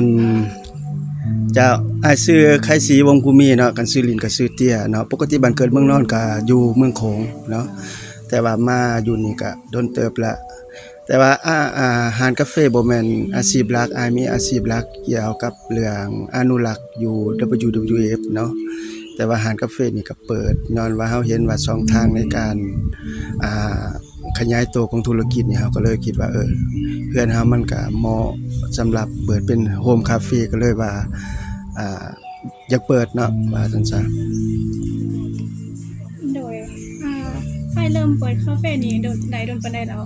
นเจ้าอ้ายชื่อไข่ศรีวงศ์ภูมิเนาะกันชื่อลินก็ชื่อเตี้ยเนาะปกติบ้านเกิดเมืองนอนก็อยู่เมืองโขงเนาะแต่ว่ามาอยู่นี่ก็โดนเติบละแต่ว่าอาหารกาแฟบ่แม่นอาชีพหลักอ้ายมีอาชีพหลักเกี่ยวกับเรื่องอนุรักษ์อยู่ WWF เนาะแต่ว่าอาหารกาแฟนี่ก็เปิดย้อนว่าเฮาเห็นว่าช่องทางในการอ่าขยายตัวของธุรกิจนี่เฮาก็เลยคิดว่าเพื่อนเฮามันก็เหมาะสำหรับเปิดเป็นโฮมคาเฟก็เลยว่าอ่าอยากเปิดเนาะว่าจังซั่น โดยใครเริ่มเปิดคาเฟ่นี้โดนปานใดแล้ว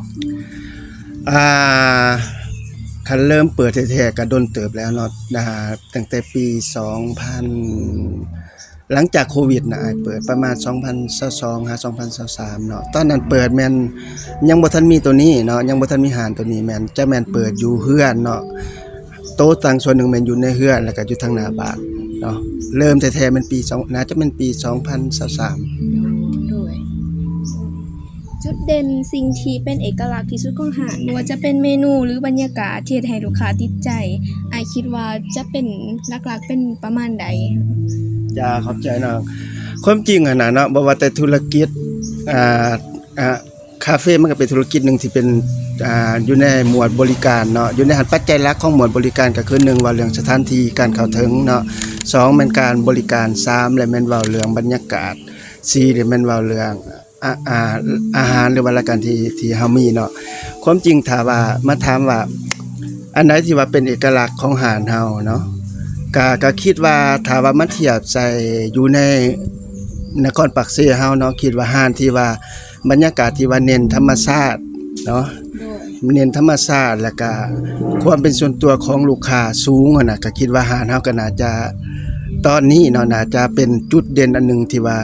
อ่าคันเริ่มเปิดแท้ๆก็โดนเติบแล้วเนาะตั้งแต่ปี2000หลังจากโควิดน่ะเปิดประมาณ2022หา2023เนาะตอนนั้นเปิดแม่นยังบ่ทันมีตัวนี้เนาะยังบ่ทันมีหารตัวนี้แม่นจะแม่นเปิดอยู่เฮือนเนาะโต๊ะตั้งส่วนหนึงแม่นอยู่ในเฮือนแล้วก็อยู่ทางหน้าบ้านเนาะเริ่มแท้ๆมันปี2น่าจะเป็นปี2023โดยจุดเด่นสิ่งที่เป็นเอกลักษณ์ที่สุดของอาหารบ่ว่าจะเป็นเมนูหรือบรรยากาศที่เฮ็ดให้ลูกค้าติดใจอายคิดว่าจะเป็นหลักๆเป็นประมาณใดจ้าขอบใจน้องความจริงอะนะเนาะบ่ว่าแต่ธุรกิจอ่าคาเฟมันก็เป็นธุรกิจหนึงที่เป็นอยู่ในหมวดบริการเนาะอยู่ในหันปัจจัยหลักของหมวดบริการก็คือ1ว่าเรื่องสถานที่การเข้าถึงเนาะ2แม่นการบริการ3และแม่นเว้าเรื่องบรรยากาศ4เนี่ยแม่นเว้าเรื่องอาหารหรือว่ารายการที่เฮามีเนาะความจริงถ้าว่ามาถามว่าอันใดที่ว่าเป็นเอกลักษณ์ของอาหารเฮาเนาะก็คิดว่าถ้าว่ามันเทียบใส่อยู่ในนครปักเซเฮาเนาะคิดว่าอาหารที่ว่าบรรยากาศที่ว่าเน้นธรรมชาติเนาะเน้นธรรมชาติแล้วก็ความเป็นส่วนตัวของลูกค้าสูงอะนะก็คิดว่าอาหารเฮาก็น่าจะตอนนี้เนาะน่าจะเป็นจุดเด่นอันหนึงที่ว่า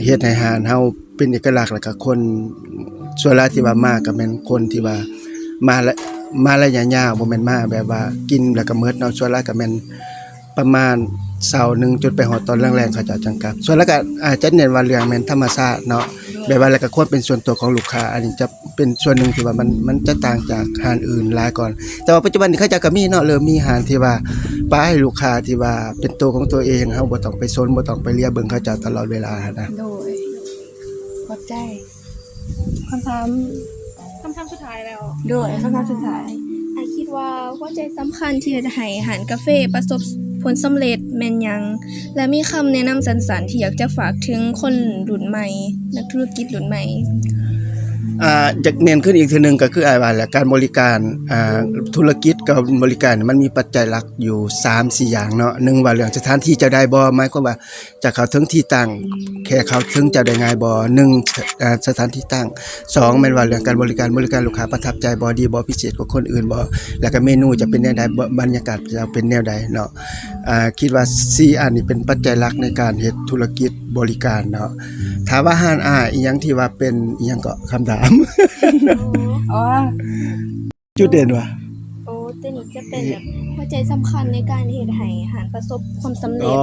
เฮ็ดให้อาหารเฮาเป็นเอกลักษณ์แล้วก็คนส่วนหลายที่ว่ามาก็แม่นคนที่ว่ามาระยะยาวบ่แม่นมาแบบว่ากินแล้วก็หมดเนาะส่วนหลายก็แม่นประมาณเช้านึงจนไปฮอดตอนแรงๆเขาเจ้าจังกลับส่วนแล้วก็อาจจะเน้นว่าเรื่องแม่นธรรมชาติเนาะแบบว่าแล้วก็ควรเป็นส่วนตัวของลูกค้าอันนี้จะเป็นส่วนหนึ่งที่ว่ามันจะต่างจากอาหารอื่นหลายก่อนแต่ว่าปัจจุบันนี้เขาเจ้าก็มีเนาะเริ่มมีอาหารที่ว่าป้าให้ลูกค้าที่ว่าเป็นตัวของตัวเองเฮาบ่ต้องไปซนบ่ต้องไปเลียเบิ่งเขาเจ้าตลอดเวลานะ โดยขอบใจคำถาม คำถามสุดท้ายแล้ว โดยคำถามสุดท้ายอายคิดว่าหัวใจสำคัญที่จะให้อาหารกาแฟประสบผลสำเร็จแม่นหยังและมีคำแนะนำสั้นๆที่อยากจะฝากถึงคนรุ่นใหม่นักธุรกิจรุ่นใหม่อยากเน้นขึ้นอีกทีหนึงก็คืออ้ายว่าแหละการบริการธุรกิจกับบริการมันมีปัจจัยหลักอยู่ 3-4 อย่างเนาะ1ว่าเรื่องสถานที่จะได้บ่หมายความว่าจะเข้าถึงที่ตั้งแค่เข้าถึงจะได้ง่ายบ่1สถานที่ตั้ง2แม่นว่าเรื่องการบริการลูกค้าประทับใจบ่ดีบ่พิเศษกว่าคนอื่นบ่แล้วก็เมนูจะเป็นแนวใดบรรยากาศจะเป็นแนวใดเนาะคิดว่า4อันนี้เป็นปัจจัยหลักในการเฮ็ดธุรกิจบริการเนาะถามว่าอาหารอีหยังที่ว่าเป็นอีหยังก็คำถาม อ๋อ จุดเด่นว่ะ โอ้ตัวนี้จะเป็นแบบหัวใจสำคัญในการเฮ็ดให้อาหารประสบความสำเร็จ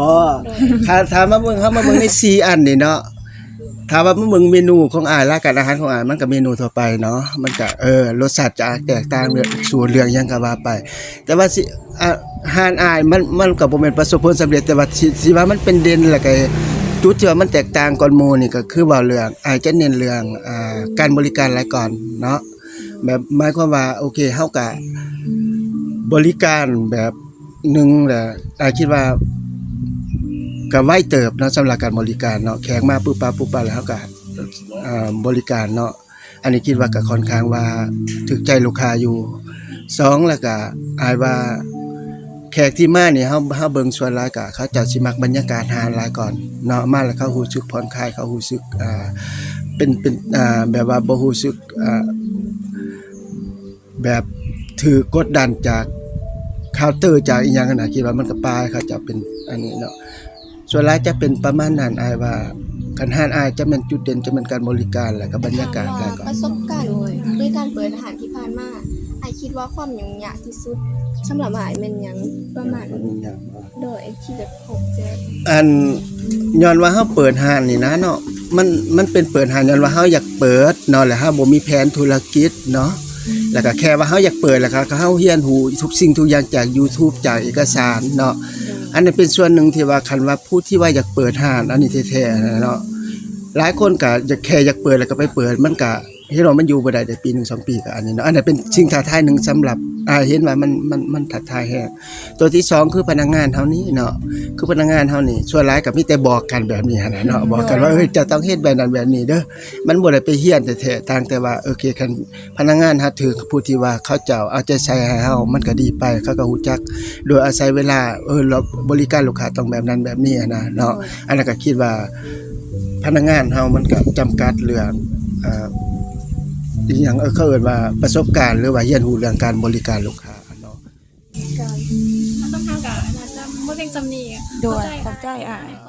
ถามมาเบิ่งเฮามาเบิ่งใน4อันนี่เนาะถามว่ามาเบิ่งเมนูของอ้ายรายการอาหารของอ้ายมันก็เมนูทั่วไปเนาะมันก็รสชาติจะแตกต่างสู่เรื่องหยังก็ว่าไป แต่ว่าอาหารอ้ายมันก็บ่แม่นประสบผลสำเร็จแต่ว่าสิว่ามันเป็นเด่นแล้วก็จุดที่ว่ามันแตกต่างก่อนหมู่นี่ก็คือว่าเรื่องอ้ายจะเน้นเรื่องการบริการหลายก่อนเนาะแบบหมายความว่าโอเคเฮาก็บริการแบบหนึงแหละอ้ายคิดว่าก็ไวเติบเนาะสำหรับการบริการเนาะแขกมาปุ๊บปั๊บแล้วเฮาก็บริการเนาะอันนี้คิดว่าก็ค่อนข้างว่าถูกใจลูกค้าอยู่2แล้วก็อ้ายว่าแขกที่มานี่เฮาเบิ่งส่วนหลายก็เขาเจ้าสิมักบรรยากาศอาหารหลายก่อนเนาะมาแล้วเขารู้สึกผ่อนคลายเขารู้สึกเป็นแบบว่าบ่รู้สึกแบบถูกกดดันจากเคาน์เตอร์จากอีหยังนั่นน่ะคิดว่ามันก็ปลายเขาจะเป็นอันนี้เนาะส่วนหลายจะเป็นประมาณนั้นอ้ายว่าคันอาหารอ้ายจะเป็นจุดเด่นจะเป็นการบริการแล้วก็บรรยากาศหลายก่อน ประสบการณ์ในการเปิดอาหารที่ผ่านมาอายคิดว่าความยุ่งยากที่สุดสำหรับอายแม่นหยังประมาณโดยที่แบบพบเจออันย้อนว่าเฮาเปิดห้านนี่นะเนาะมันเป็นเปิดห้านย้อนว่าเฮาอยากเปิดเนาะแล้วเฮาบ่มีแผนธุรกิจเนาะ แล้วก็แค่ว่าเฮาอยากเปิดแล้วก็เฮาเรียนรู้ทุกสิ่งทุกอย่างจาก YouTube จากเอกสารเนาะอันนั้นเป็นส่วนหนึ่งที่ว่าคันว่าผู้ที่ว่าอยากเปิดห้านอันนี้แท้ๆนะเนาะหลายคนก็อยากแค่อยากเปิดแล้วก็ไปเปิดมันก็เฮ็ดว่ามันอยู่บ่ได้ปี1 2ปีก็อันนี้เนาะอันนั้นเป็นสิ่งท้าทายหนึงสำหรับเห็นว่ามันท้าทายแฮงตัวที่สองคือพนักงานเฮานี้เนาะคือพนักงานเฮานี่ส่วนหลายก็มีแต่บอกกันแบบนี้หั่นน่ะเนาะบอกกันว่าจะต้องเฮ็ดแบบนั้นแบบนี้เด้อมันบ่ได้ไปเฮียนแท้ๆต่างแต่ว่าโอเคคันพนักงานฮัดถือผู้ที่ว่าเขาเจ้าเอาใจใส่ให้เฮามันก็ดีไปเขาก็ฮู้จักโดยอาศัยเวลาเราบริการลูกค้าต้องแบบนั้นแบบนี้นะเนาะอันนั้นก็คิดว่าพนักงานเฮามันก็จำกัดเรื่องอีหยังเขาเอิ้นว่าประสบการณ์หรือว่าเรียนรู้เรื่องการบริการลูกค้าเนาะ มันต้องทำกับน่าจะบ่เพียงสำนี โดยเข้าใจอ้าย ข